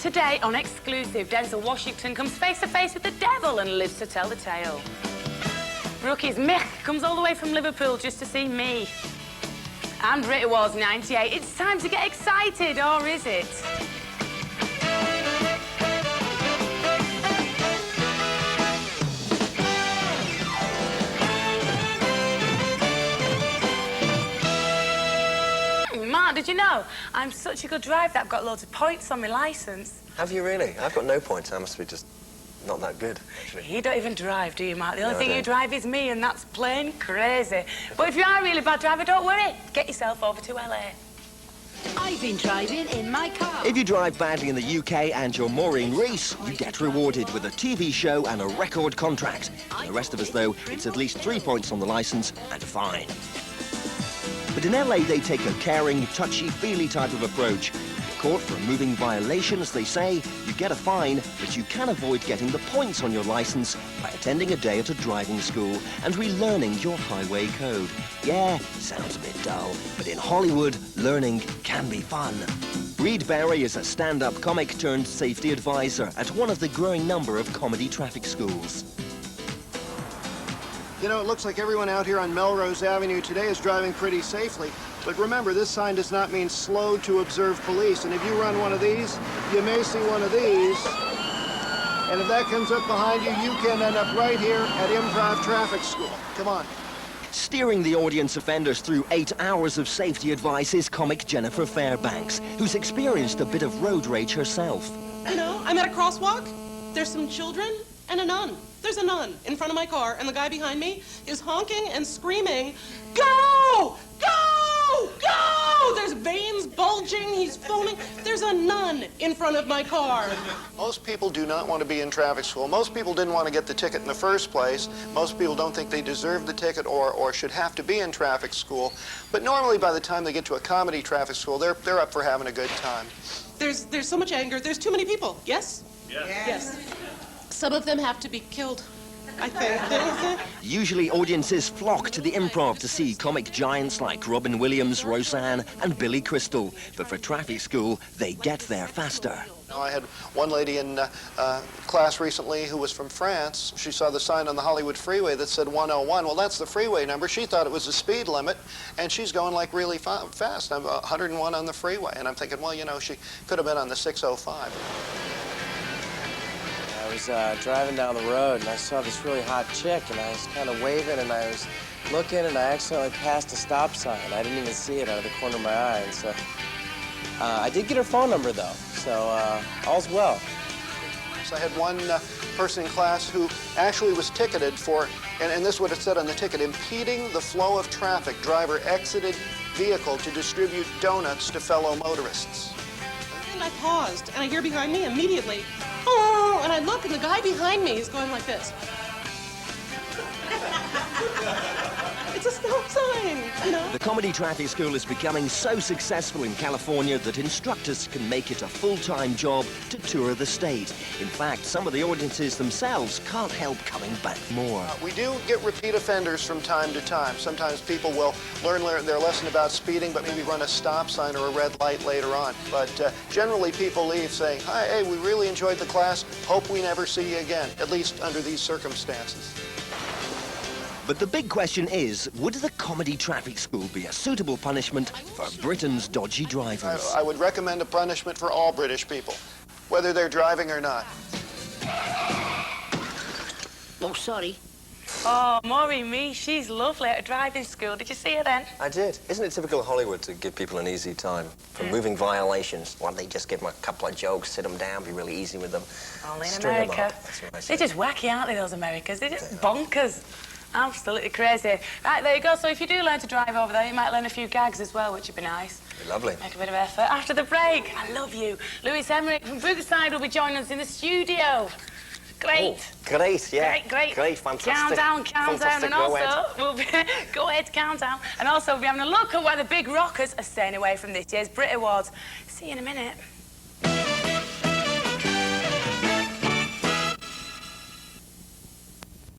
Today, on exclusive, Denzel Washington comes face to face with the devil and lives to tell the tale. Rookie's Mick comes all the way from Liverpool just to see me. And Brit Awards 98. It's time to get excited, or is it? Mark, did you know I'm such a good driver that I've got loads of points on my licence? Have you really? I've got no points. I must be just not that good, actually. You don't even drive, do you, Mark? The only No, thing you drive is me, and that's plain crazy. But if you are a really bad driver, don't worry. Get yourself over to LA. I've been driving in my car. If you drive badly in the UK and you're Maureen Rees, you get rewarded with a TV show and a record contract. For the rest of us, though, it's at least 3 points on the licence and a fine. But in LA, they take a caring, touchy-feely type of approach. If you're caught for moving violations, they say, you get a fine, but you can avoid getting the points on your licence by attending a day at a driving school and relearning your highway code. Yeah, sounds a bit dull, but in Hollywood, learning can be fun. Reed Berry is a stand-up comic turned safety advisor at one of the growing number of comedy traffic schools. You know, it looks like everyone out here on Melrose Avenue today is driving pretty safely. But remember, this sign does not mean slow to observe police. And if you run one of these, you may see one of these. And if that comes up behind you, you can end up right here at Improv Traffic School. Come on. Steering the audience offenders through 8 hours of safety advice is comic Jennifer Fairbanks, who's experienced a bit of road rage herself. You know, I'm at a crosswalk. There's some children and a nun. There's a nun in front of my car, and the guy behind me is honking and screaming, "Go! Go! Go!" There's veins bulging, he's foaming. There's a nun in front of my car. Most people do not want to be in traffic school. Most people didn't want to get the ticket in the first place. Most people don't think they deserve the ticket or should have to be in traffic school. But normally by the time they get to a comedy traffic school, they're up for having a good time. There's so much anger. There's too many people. Yes? Yes. Some of them have to be killed, I think. Usually audiences flock to the Improv to see comic giants like Robin Williams, Roseanne and Billy Crystal. But for traffic school, they get there faster. I had one lady in class recently who was from France. She saw the sign on the Hollywood freeway that said 101. Well, that's the freeway number. She thought it was the speed limit, and she's going like really fast. I'm 101 on the freeway, and I'm thinking, well, you know, she could have been on the 605. I was driving down the road, and I saw this really hot chick, and I was kind of waving, and I was looking, and I accidentally passed a stop sign. I didn't even see it out of the corner of my eye, and so I did get her phone number, though, so all's well. So I had one person in class who actually was ticketed for, and this is what it said on the ticket, impeding the flow of traffic. Driver exited vehicle to distribute donuts to fellow motorists. And I paused, and I hear behind me immediately, "Oh," and I look, and the guy behind me is going like this. It's a stop sign, you know? The comedy traffic school is becoming so successful in California that instructors can make it a full-time job to tour the state. In fact, some of the audiences themselves can't help coming back more. We do get repeat offenders from time to time. Sometimes people will learn their lesson about speeding, but maybe run a stop sign or a red light later on. But generally people leave saying, "Hi, hey, we really enjoyed the class. Hope we never see you again," at least under these circumstances. But the big question is, would the comedy traffic school be a suitable punishment for Britain's dodgy drivers? I would recommend a punishment for all British people, whether they're driving or not. Oh, sorry. Oh, Maureen Rees, she's lovely at a driving school. Did you see her then? I did. Isn't it typical of Hollywood to give people an easy time? For moving violations, why don't they just give them a couple of jokes, sit them down, be really easy with them. Only in String 'em America. up. That's what I They're say. just wacky, aren't they, those Americans? They're just bonkers. Absolutely crazy. Right, there you go. So if you do learn to drive over there, you might learn a few gags as well, which would be nice. Lovely. Make a bit of effort. After the break, I love you. Louis Emmerich from Brookside will be joining us in the studio. Great. Oh, great, yeah. Great. Great, fantastic. Countdown, Fantastic, and go also ahead. we'll be go ahead, countdown, and also we'll be having a look at why the big rockers are staying away from this year's Brit Awards. See you in a minute.